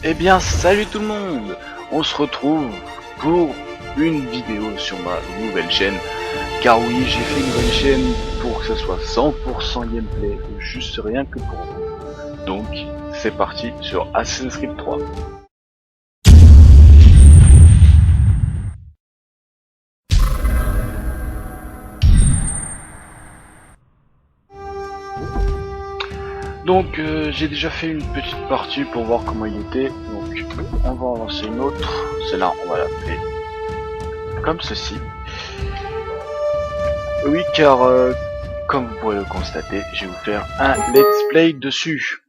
Eh bien, salut tout le monde. On se retrouve pour une vidéo sur ma nouvelle chaîne. Car oui, j'ai fait une nouvelle chaîne pour que ce soit 100% gameplay, juste rien que pour vous. Donc, c'est parti sur Assassin's Creed 3. Donc, j'ai déjà fait une petite partie pour voir comment il était. Donc, on va en lancer une autre. Celle-là, on va l'appeler comme ceci. Oui, car comme vous pourrez le constater, je vais vous faire un let's play dessus.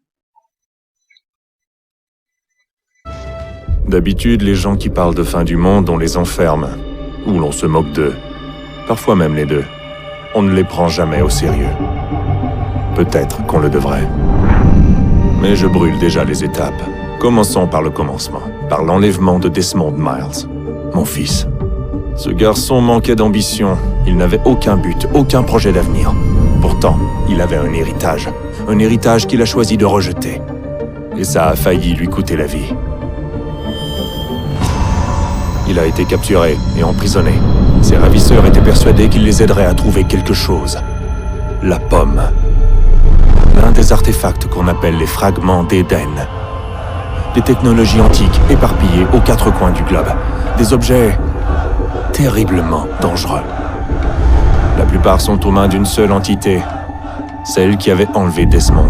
D'habitude, les gens qui parlent de fin du monde, on les enferme. Ou l'on se moque d'eux. Parfois même les deux. On ne les prend jamais au sérieux. Peut-être qu'on le devrait. Mais je brûle déjà les étapes. Commençons par le commencement. Par l'enlèvement de Desmond Miles. Mon fils. Ce garçon manquait d'ambition. Il n'avait aucun but, aucun projet d'avenir. Pourtant, il avait un héritage. Un héritage qu'il a choisi de rejeter. Et ça a failli lui coûter la vie. Il a été capturé et emprisonné. Ses ravisseurs étaient persuadés qu'il les aiderait à trouver quelque chose. La pomme. L'un des artefacts qu'on appelle les fragments d'Éden. Des technologies antiques éparpillées aux quatre coins du globe. Des objets terriblement dangereux. La plupart sont aux mains d'une seule entité, celle qui avait enlevé Desmond.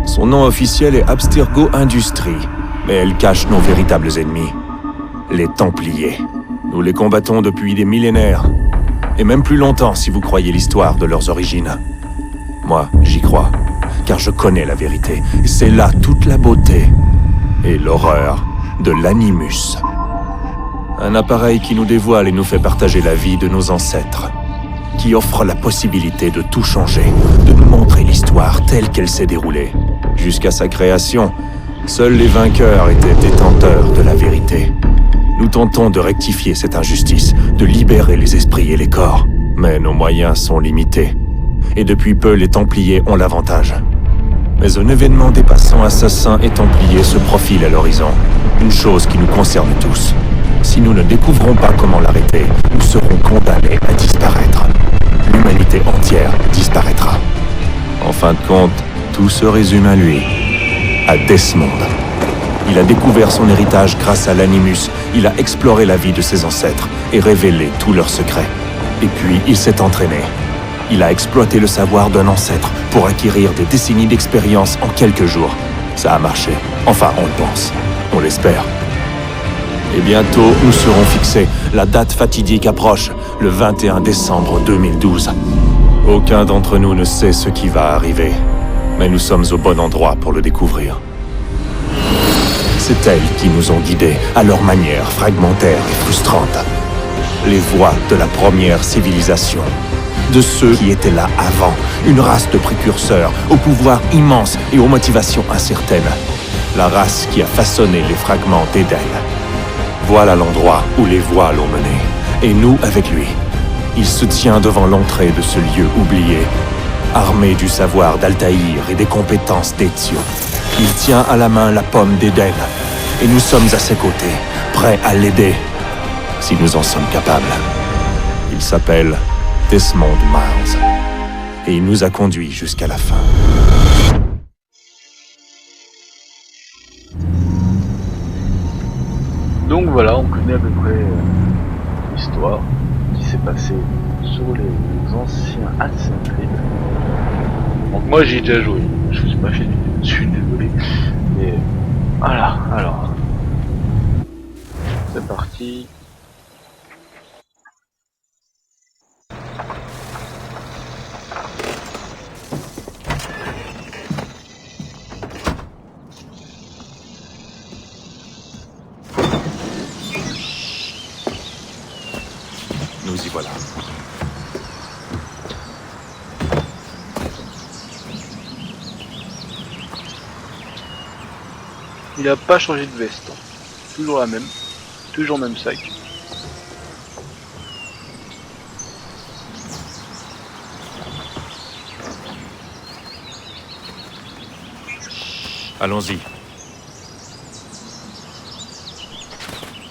Son nom officiel est Abstergo Industries, mais elle cache nos véritables ennemis. Les Templiers. Nous les combattons depuis des millénaires. Et même plus longtemps si vous croyez l'histoire de leurs origines. Moi, j'y crois. Car je connais la vérité. Et c'est là toute la beauté et l'horreur de l'Animus. Un appareil qui nous dévoile et nous fait partager la vie de nos ancêtres. Qui offre la possibilité de tout changer. De nous montrer l'histoire telle qu'elle s'est déroulée. Jusqu'à sa création, seuls les vainqueurs étaient détenteurs de la vérité. Nous tentons de rectifier cette injustice, de libérer les esprits et les corps. Mais nos moyens sont limités. Et depuis peu, les Templiers ont l'avantage. Mais un événement dépassant assassins et Templiers se profile à l'horizon. Une chose qui nous concerne tous. Si nous ne découvrons pas comment l'arrêter, nous serons condamnés à disparaître. L'humanité entière disparaîtra. En fin de compte, tout se résume à lui. À Desmond. Il a découvert son héritage grâce à l'Animus. Il a exploré la vie de ses ancêtres et révélé tous leurs secrets. Et puis, il s'est entraîné. Il a exploité le savoir d'un ancêtre pour acquérir des décennies d'expérience en quelques jours. Ça a marché. Enfin, on le pense. On l'espère. Et bientôt, nous serons fixés. La date fatidique approche, le 21 décembre 2012. Aucun d'entre nous ne sait ce qui va arriver. Mais nous sommes au bon endroit pour le découvrir. C'est elles qui nous ont guidés, à leur manière fragmentaire et frustrante. Les voies de la première civilisation. De ceux qui étaient là avant. Une race de précurseurs, au pouvoir immense et aux motivations incertaines. La race qui a façonné les fragments d'Éden. Voilà l'endroit où les voies l'ont mené. Et nous avec lui. Il se tient devant l'entrée de ce lieu oublié. Armé du savoir d'Altaïr et des compétences d'Ezio. Il tient à la main la pomme d'Éden. Et nous sommes à ses côtés, prêts à l'aider, si nous en sommes capables. Il s'appelle Desmond Miles. Et il nous a conduits jusqu'à la fin. Donc voilà, on connaît à peu près l'histoire qui s'est passée sur les anciens Assassin's Creed. Donc moi j'ai déjà joué, je vous ai pas fait de vidéo dessus, désolé. Mais voilà, alors. C'est parti. Nous y voilà. Il a pas changé de veste. Toujours la même. Toujours le même sac. Allons-y.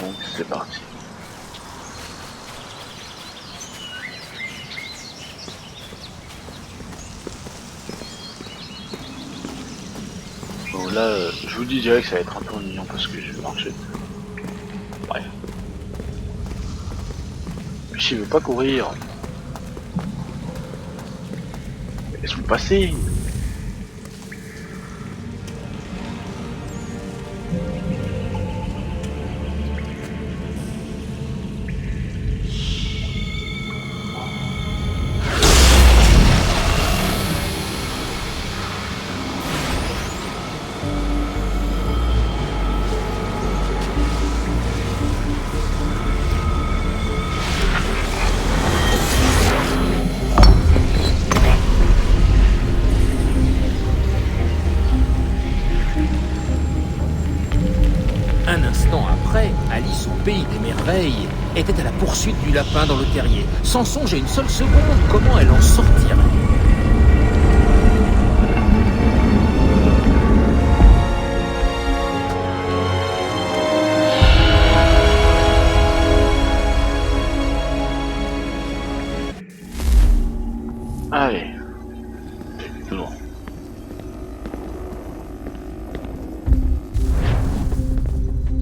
donc c'est parti. Bon là, je vous dis direct que ça va être un peu ennuyant parce que je vais marcher. Bref. Puis il veut pas courir. Laisse-moi passer. Un instant après, Alice au pays des merveilles était à la poursuite du lapin dans le terrier, sans songer une seule seconde comment elle en sortirait. Allez. Non.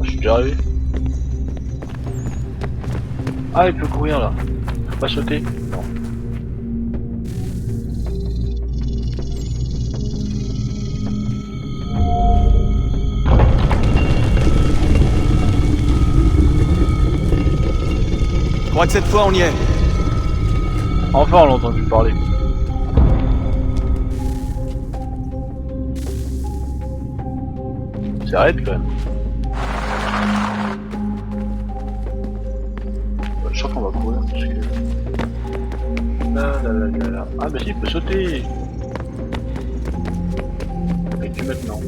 Je suis déjà arrivé. Ah, il peut courir là. Faut pas sauter. Non. Je crois que cette fois on y est. Enfin, on l'a entendu parler. C'est arrête quand même. Je sens qu'on va courir parce que... Là. Ah bah si, il peut sauter. Et que maintenant.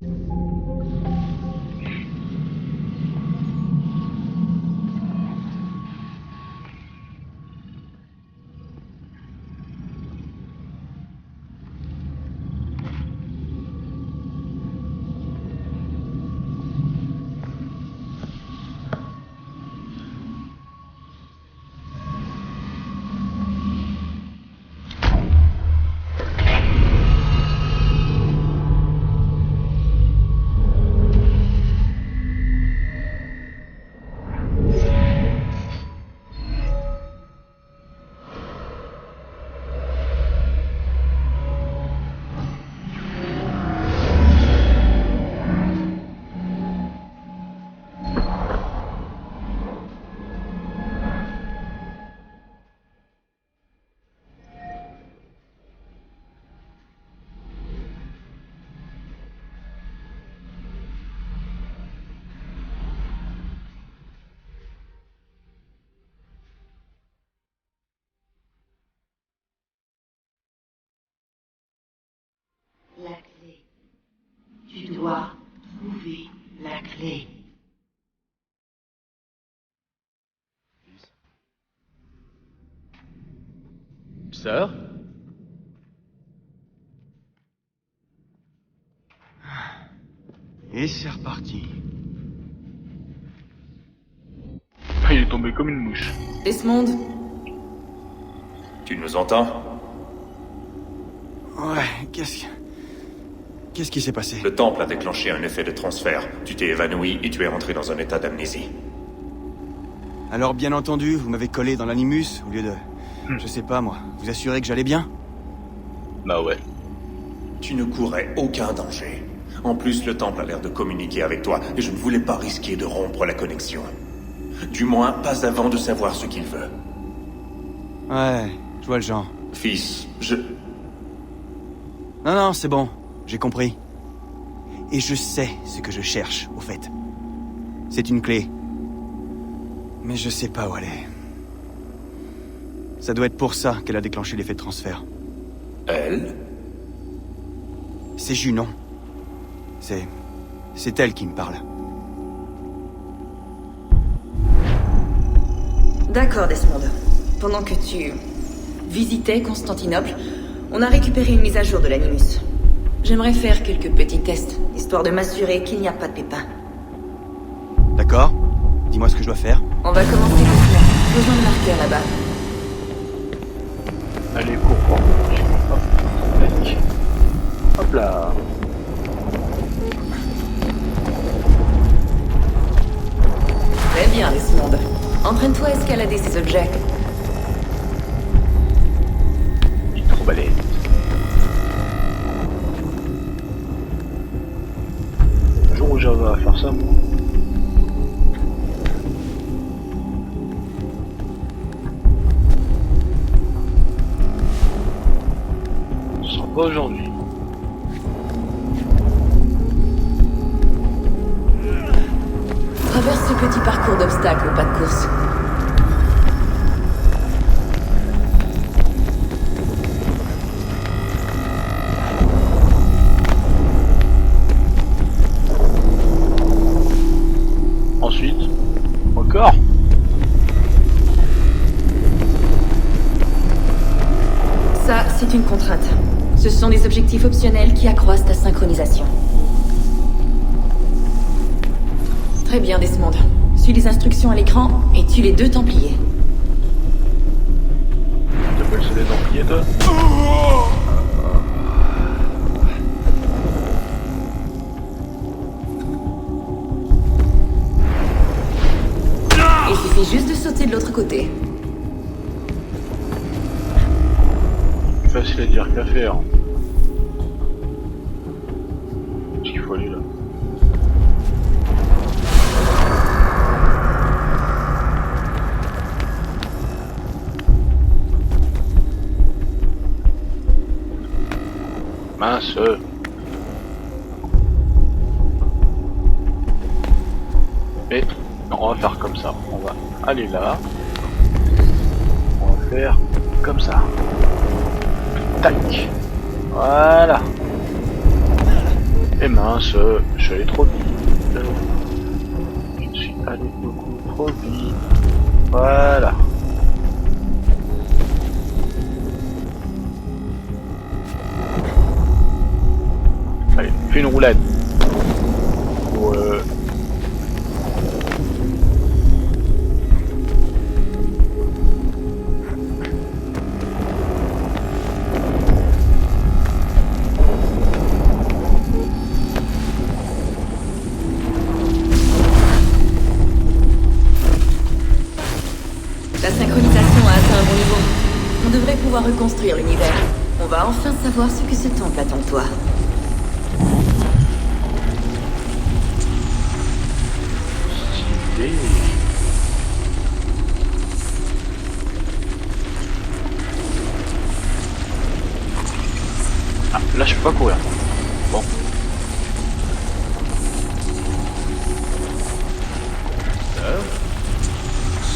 La clé. Tu dois trouver la clé. Sœur? Et c'est reparti. Il est tombé comme une mouche. Desmond, Tu nous entends? Ouais, Qu'est-ce qui s'est passé? Le temple a déclenché un effet de transfert. Tu t'es évanoui et tu es rentré dans un état d'amnésie. Alors bien entendu, vous m'avez collé dans l'animus au lieu de... Je sais pas moi, vous assurer que j'allais bien? Bah ouais. Tu ne courais aucun danger. En plus, le temple a l'air de communiquer avec toi et je ne voulais pas risquer de rompre la connexion. Du moins, pas avant de savoir ce qu'il veut. Ouais, je vois le genre. Fils, Non, c'est bon, j'ai compris. Et je sais ce que je cherche, au fait. C'est une clé. Mais je sais pas où elle est. Ça doit être pour ça qu'elle a déclenché l'effet de transfert. Elle? C'est Junon. C'est elle qui me parle. d'accord Desmond. Pendant que tu visitais Constantinople, on a récupéré une mise à jour de l'Animus. J'aimerais faire quelques petits tests, histoire de m'assurer qu'il n'y a pas de pépins. D'accord. Dis-moi ce que je dois faire. On va commencer doucement. Rejoins le marqueur là-bas. Allez, cours. Hop, tac. Hop là. Très bien, Desmond. Entraîne-toi à escalader ces objets. Il est trop balèze. Le jour où j'arrive à faire ça, moi. Ce sera pas aujourd'hui. Traverse ce petit parcours d'obstacles au pas de course. Ensuite, encore. Ça, c'est une contrainte. Ce sont des objectifs optionnels qui accroissent ta synchronisation. Très bien, Desmond. Suis les instructions à l'écran et tue les 2 Templiers. T'appelles ça des Templiers, toi? Il suffit juste de sauter de l'autre côté. Facile à dire qu'à faire. Qu'est-ce qu'il faut aller là? Mince. Mais non, on va faire comme ça. On va aller là. On va faire comme ça. Tac. Voilà. Et mince, je suis allé trop vite. Je suis allé beaucoup trop vite. Voilà. Allez, fais une roulade. Pour, La synchronisation a atteint un bon niveau. On devrait pouvoir reconstruire l'univers. On va enfin savoir ce que ce temple attend de toi. stylé. Ah, là je peux pas courir. Bon.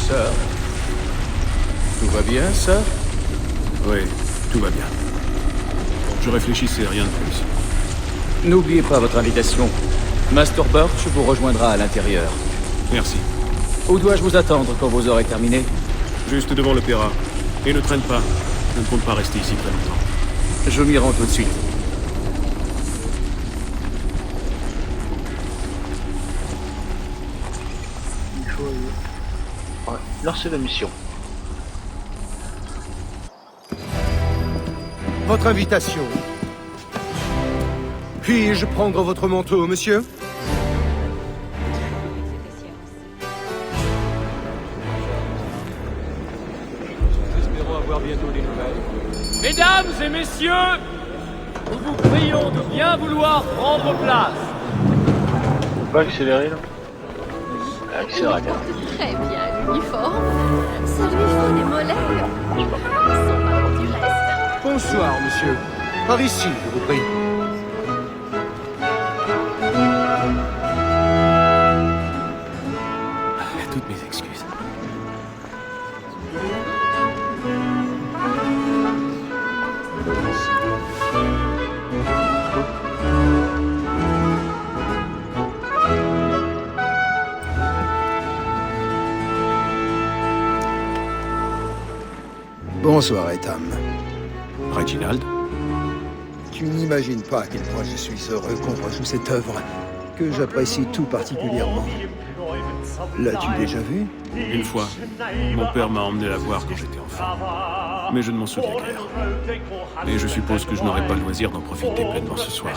Sœur? Tout va bien, sœur? Oui, tout va bien. Je réfléchissais, rien de plus. N'oubliez pas votre invitation. Master Birch vous rejoindra à l'intérieur. Merci. Où dois-je vous attendre quand vous aurez terminé? Juste devant l'opéra. Et ne traîne pas. Je ne compte pas rester ici très longtemps. Je m'y rends tout de suite. Il faut lancer la mission. Votre invitation. Puis-je prendre votre manteau, monsieur? Espérons avoir bientôt des nouvelles. Mesdames et messieurs, nous vous prions de bien vouloir prendre place. Faut pas accélérer là. Accélère, regarde. Très bien l'uniforme. Ça lui faut des mollets. Ils sont pas du reste. Bonsoir, monsieur. Par ici, je vous prie. Toutes mes excuses. Bonsoir, Etham. Reginald? Tu n'imagines pas à quel point je suis heureux qu'on rejoue cette œuvre, que j'apprécie tout particulièrement. L'as-tu déjà vu? Une fois, mon père m'a emmené la voir quand j'étais enfant. Mais je ne m'en souviens guère. Et je suppose que je n'aurai pas le loisir d'en profiter pleinement ce soir.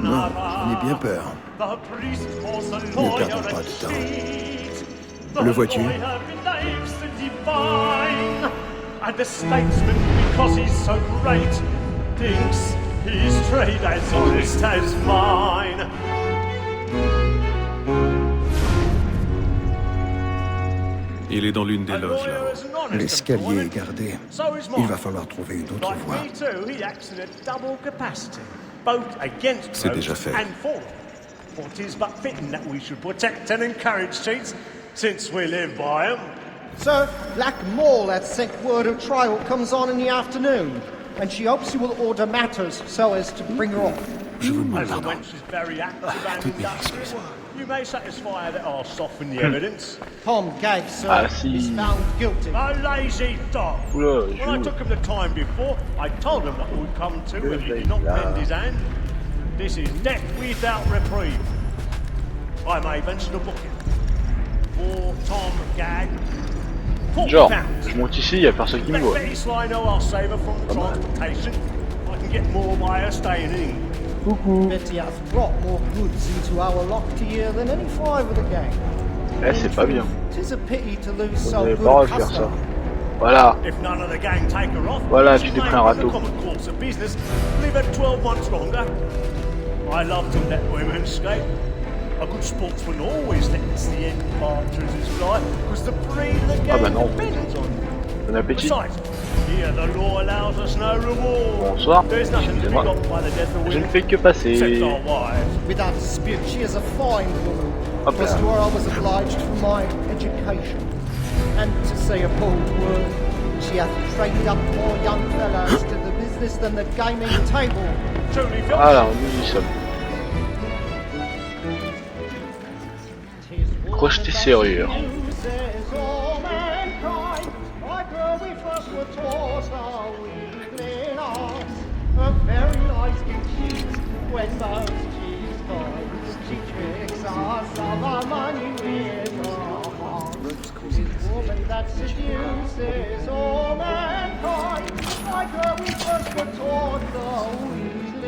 Non, j'en ai bien peur. Ne perdons pas de temps. Le vois-tu? And the statesman, because he's so great, thinks his trade as honest as mine. Il est dans l'une des loges, là-haut. L'escalier est gardé. Il va falloir trouver une autre voie. C'est déjà fait. For 'tis but fitting that we should protect and encourage cheats, since we live by 'em. Sir, Black Maul hath sent word of trial comes on in the afternoon, and she hopes you will order matters so as to bring her off. Je vous demande As the pardon. wench is very active and Toutes mes industrious, excuses. you may satisfy her that I'll soften the evidence. Tom Gag, sir, Ah, si. is found guilty. A lazy dog. Oula, When I joue. took him the time before, I told him what would come to if he did not bend his hand. This is death without reprieve. I may venture to book it. For Tom Gag. Genre, je monte ici, y a personne qui me voit. Betty Sly I'll save her from the transportation. I can get more by her staying in. Betty hath brought more goods into our locked here than any five of the gang. Eh, c'est pas bien. 'Tis a pity to lose On so n'avait good pas a à faire ça. customer. Voilà. If none of the gang take her off, Voilà, she tu t'es may, pris un in râteau. the common course of business, live her 12 months longer. I love to let women escape. A good sportsman always lets the end partridges fly, because the breed of the Ah bah gang non. depends on it. Bon appétit. Besides, here the law allows us no reward. Bonsoir. There's nothing to be Excusez-moi. got by the death of Je ne women, fais que passer. except our wives. Without dispute, she is a fine woman. Hop Because là. to her I was obliged for my education. And to say a bold word, she hath trained up more young fellows to the business than the gaming table. Truly, Phil. Voilà, nous y sommes. Croche tes serrures.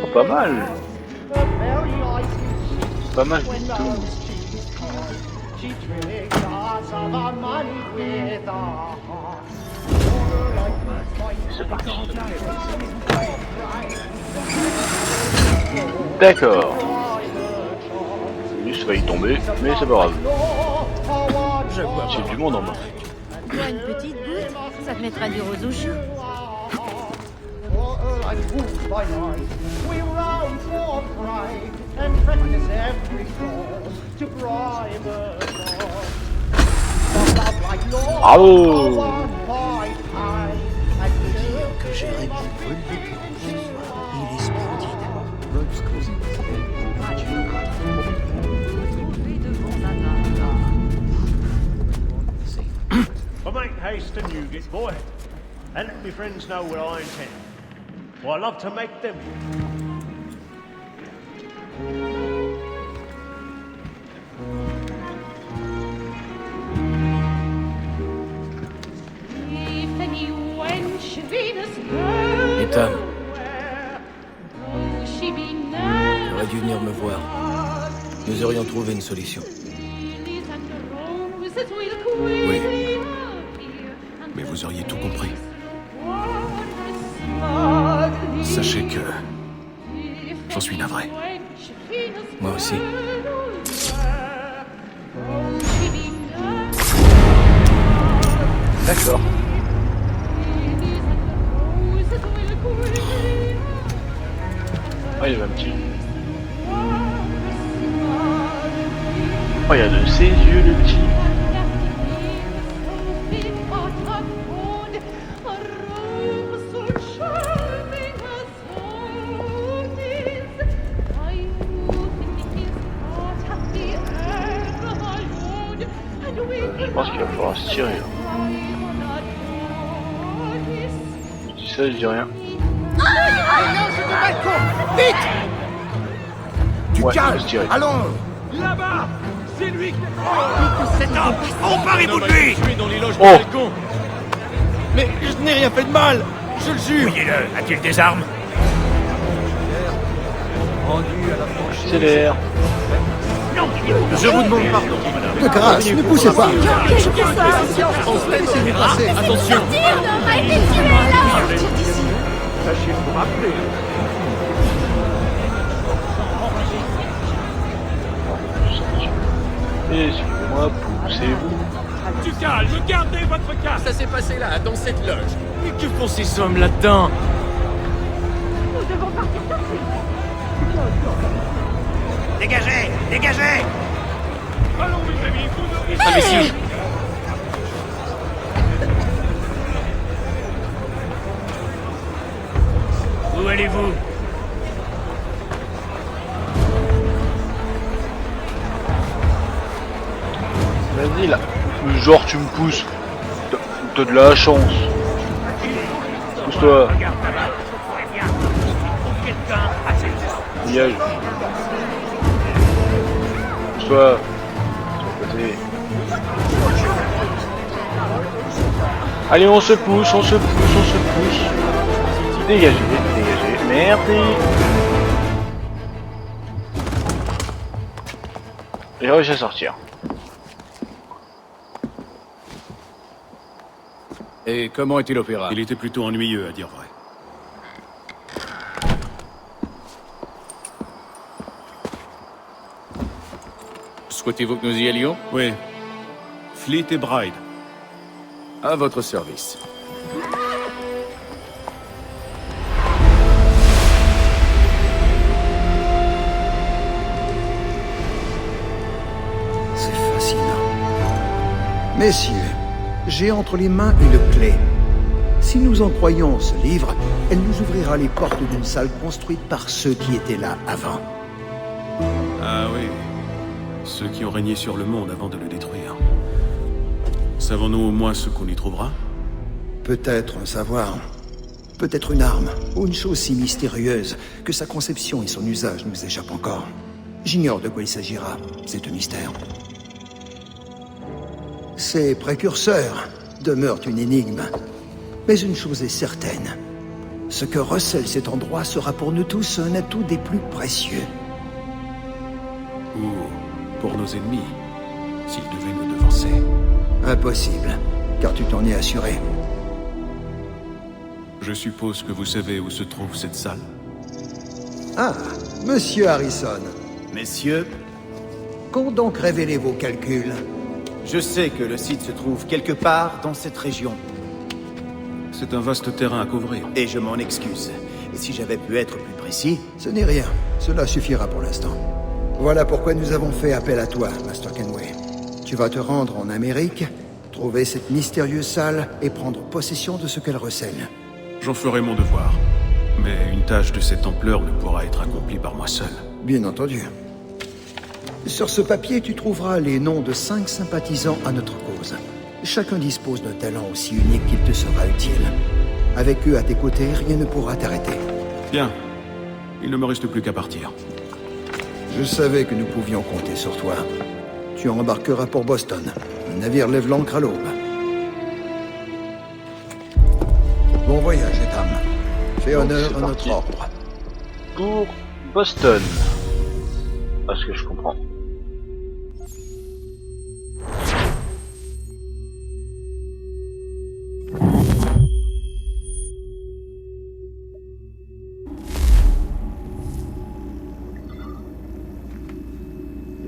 Oh, pas mal. Pas mal du tout. C'est parti. D'accord. J'ai juste failli tomber, mais c'est pas grave. J'ai du monde en bas. Toi, une petite goutte, ça te mettra du rose au chou. Bravo. Que Jérémy brûle les planches ce soir. Il est splendide. I make haste and you get boy, and let me friends know what I intend. For I love to make them. Ethan, tu aurais dû venir me voir. Nous aurions trouvé une solution. Oui. Mais vous auriez tout compris. Sachez que j'en suis navré. Moi aussi. D'accord. Ah, il y avait un petit. Oh, il y a de ses yeux, le petit. Je pense qu'il va falloir se tirer. Je dis ça, je dis rien. Vite! du Ouais, calme. on va se tirer. Allons. Là-bas! C'est lui qui... Cet homme, emparez-vous de lui. Dans les loges Oh. du balcon. Mais je n'ai rien fait de mal. Je le jure. Voyez-le, a-t-il des armes? Accélère. Je vous demande pardon. De grâce, ne poussez pas. Qu'est-ce que ça? Laissez-nous passer. Attention! Tire, a été tué là! Sachez vous rappeler. Excusez-moi, poussez-vous. Du calme, gardez votre calme! Ça s'est passé là, dans cette loge. Mais que font ces hommes là-dedans? Nous devons partir tout de suite. Dégagez, dégagez. Allons, mes amis, vous ne Imbécile. Où allez-vous? Vas-y là. Genre tu me pousses. T'as de la chance. Pousse-toi. Dégage. Pousse-toi. Côté. Allez, on se pousse, on se pousse, on se pousse. Dégagez, dégagez. Merci. J'ai réussi à sortir. Et comment était l'opéra? Il était plutôt ennuyeux, à dire vrai. Souhaitez-vous que nous y allions? Oui. Fleet et Bride. À votre service. C'est fascinant. Messieurs, j'ai entre les mains une clé. Si nous en croyons ce livre, elle nous ouvrira les portes d'une salle construite par ceux qui étaient là avant. Ah oui. Ceux qui ont régné sur le monde avant de le détruire. Savons-nous au moins ce qu'on y trouvera? Peut-être un savoir, peut-être une arme, ou une chose si mystérieuse que sa conception et son usage nous échappent encore. J'ignore de quoi il s'agira, c'est un mystère. Ces précurseurs demeurent une énigme. Mais une chose est certaine. Ce que recèle cet endroit sera pour nous tous un atout des plus précieux. Ou pour nos ennemis, s'ils devaient nous devancer. Impossible, car tu t'en es assuré. Je suppose que vous savez où se trouve cette salle? Ah, Monsieur Harrison. Messieurs, Qu'ont donc révélé vos calculs? je sais que le site se trouve quelque part dans cette région. C'est un vaste terrain à couvrir. Et je m'en excuse. Et si j'avais pu être plus précis... Ce n'est rien. Cela suffira pour l'instant. Voilà pourquoi nous avons fait appel à toi, Master Kenway. Tu vas te rendre en Amérique, trouver cette mystérieuse salle et prendre possession de ce qu'elle recèle. J'en ferai mon devoir. Mais une tâche de cette ampleur ne pourra être accomplie par moi seul. Bien entendu. Sur ce papier, tu trouveras les noms de 5 sympathisants à notre cause. Chacun dispose d'un talent aussi unique qu'il te sera utile. Avec eux à tes côtés, rien ne pourra t'arrêter. Bien. Il ne me reste plus qu'à partir. Je savais que nous pouvions compter sur toi. Tu embarqueras pour Boston. Le navire lève l'ancre à l'aube. Bon voyage, Etam. Fais honneur à notre ordre. Pour Boston. À ce que je comprends.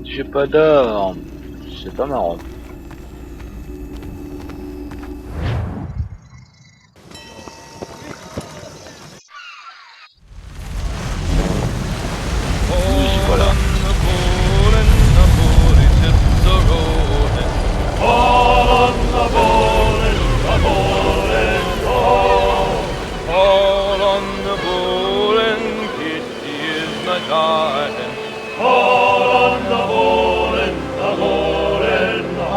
J'ai pas d'armes. C'est pas marrant. Voilà. All on the ball and the ball and the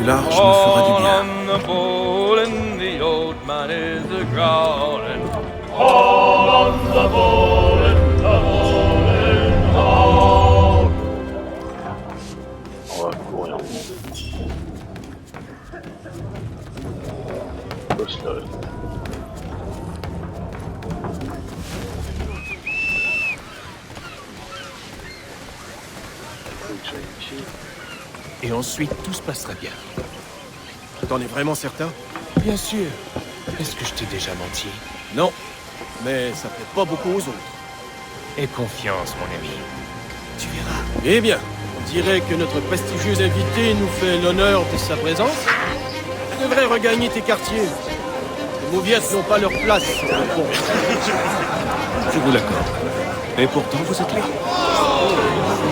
plus large me fera du bien. On va courir. Oslo. Et ensuite, tout se passera bien. T'en es vraiment certain? Bien sûr. Est-ce que je t'ai déjà menti? Non, mais ça plaît pas beaucoup aux autres. Aie confiance, mon ami. Tu verras. Eh bien, on dirait que notre prestigieux invité nous fait l'honneur de sa présence. Tu devrais regagner tes quartiers. Les mauviettes n'ont pas leur place sur le pont. Je vous l'accorde. Et pourtant, vous êtes là.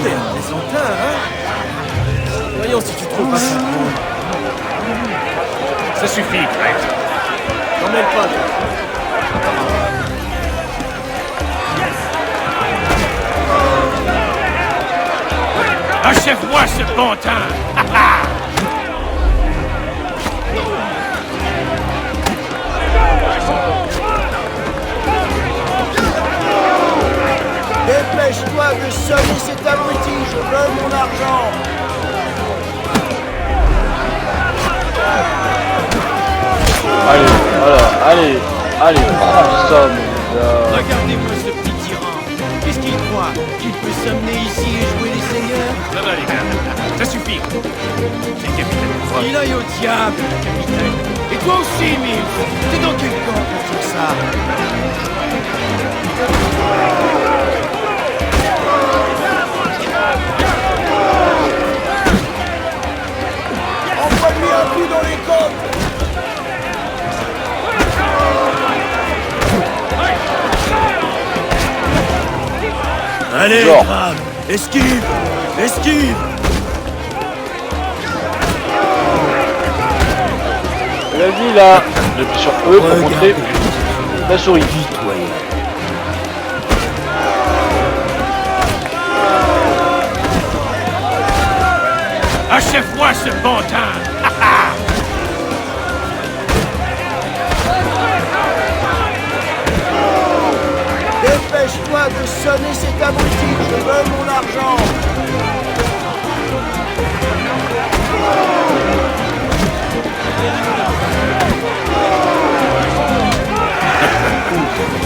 T'es un plaisantin, hein? Voyons si tu trouves pas ça drôle. Ça suffit, Craig. Quand même pas. Achève-moi ce pantin! Dépêche-toi de sonner cet abruti, je veux mon argent. Allez, voilà, allez, prends ça, mon gars. Regardez-moi ce petit tyran. Qu'est-ce qu'il croit? Qu'il peut s'amener ici et jouer les seigneurs? Ça va, les gars. Ça suffit. C'est le capitaine. Il aille au diable, le capitaine. Et toi aussi, Mills. T'es dans quel camp pour faire ça? Envoie-lui un coup dans les côtes. Allez, Genre. Grave, esquive, esquive. Vas-y là, j'appuie sur E pour montrer la souris. Achève-moi ce pantin! Dépêche-toi de sonner cet abruti, je veux mon argent.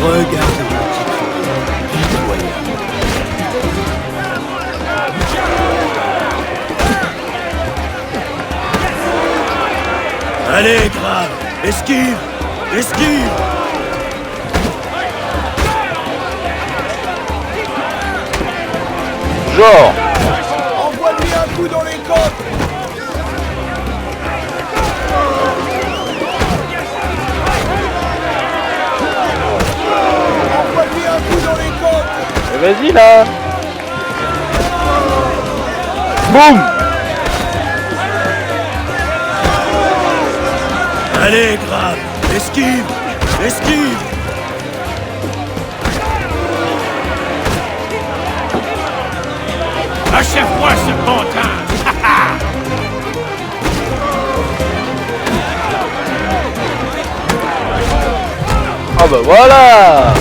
Regarde mon petit cru. Pitoyable. Allez, Grave, esquive, esquive. Genre. Envoie-lui un coup dans les côtes. Envoie-lui un coup dans les côtes. Et vas-y là. Boum. Allez, Grave, esquive, esquive. Achève-moi ce pantin! Ah bah voilà.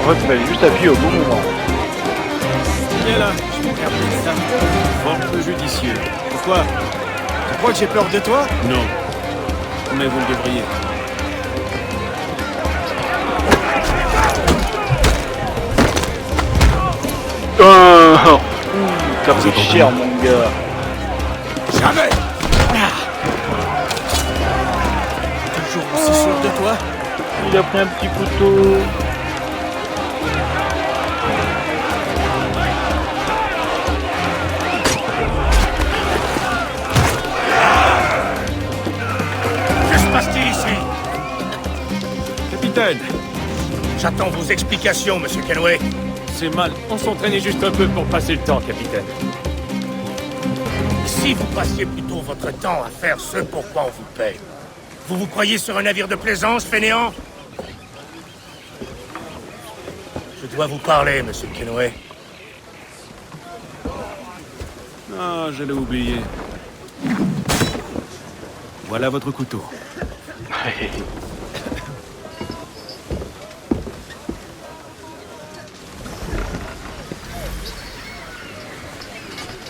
En fait, il fallait juste appuyer au bon moment. Viens là, je vais regarder ça. Fort peu judicieux. Pourquoi? Tu crois que j'ai peur de toi? Non. Mais vous le devriez. T'as pris cher, mon gars. Jamais! Toujours aussi sûr de toi? Il a pris un petit couteau. Que se passe-t-il ici? Capitaine! J'attends vos explications, monsieur Kenway. C'est mal. On s'entraînait juste un peu pour passer le temps, capitaine. Si vous passiez plutôt votre temps à faire ce pour quoi on vous paye, vous croyez sur un navire de plaisance, fainéant? Je dois vous parler, monsieur Kenway. Ah, je l'ai oublié. Voilà votre couteau.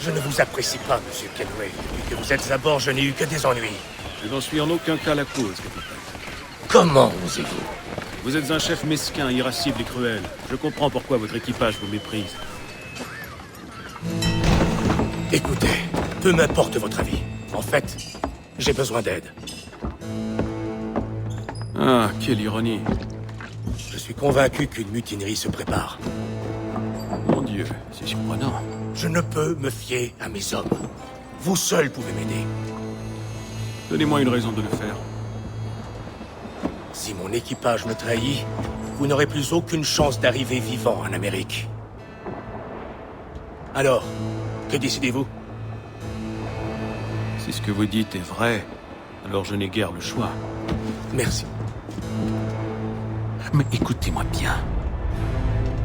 Je ne vous apprécie pas, Monsieur Kenway. Depuis que vous êtes à bord, je n'ai eu que des ennuis. Je n'en suis en aucun cas la cause, capitaine. Comment osez-vous? Vous êtes un chef mesquin, irascible et cruel. Je comprends pourquoi votre équipage vous méprise. Écoutez, peu m'importe votre avis. En fait, j'ai besoin d'aide. Ah, quelle ironie. Je suis convaincu qu'une mutinerie se prépare. Mon Dieu, c'est surprenant. Je ne peux me fier à mes hommes. Vous seul pouvez m'aider. Donnez-moi une raison de le faire. Si mon équipage me trahit, vous n'aurez plus aucune chance d'arriver vivant en Amérique. Alors, que décidez-vous? Si ce que vous dites est vrai, alors je n'ai guère le choix. Merci. Mais écoutez-moi bien.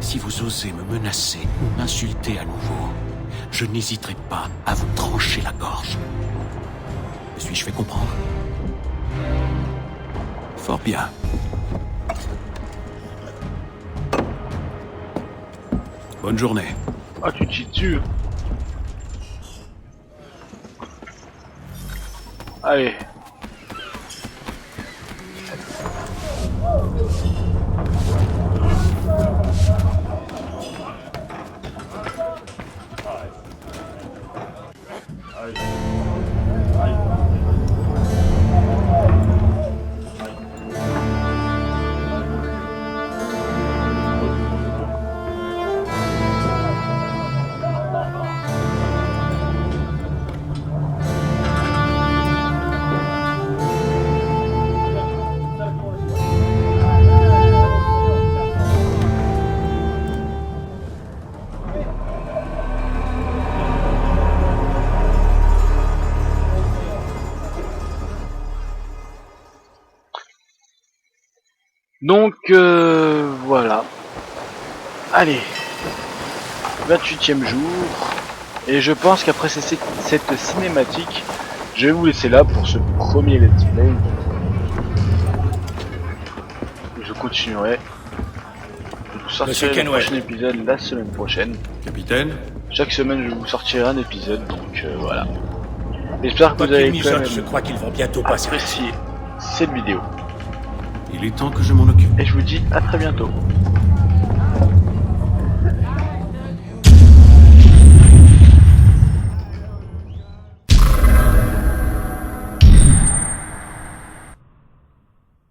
Si vous osez me menacer ou m'insulter à nouveau, je n'hésiterai pas à vous trancher la gorge. Me suis-je fait comprendre? Fort bien. Bonne journée. Ah, tu t'y tues. Allez. Donc voilà. Allez. 28e jour. Et je pense qu'après cette cinématique, je vais vous laisser là pour ce premier let's play. Je continuerai. Je vous sortirai le prochain épisode la semaine prochaine. Capitaine. Chaque semaine je vous sortirai un épisode, donc voilà. J'espère que vous avez quand même je crois qu'ils vont bientôt passer. Apprécié cette vidéo. Il est temps que je m'en occupe. Et je vous dis à très bientôt.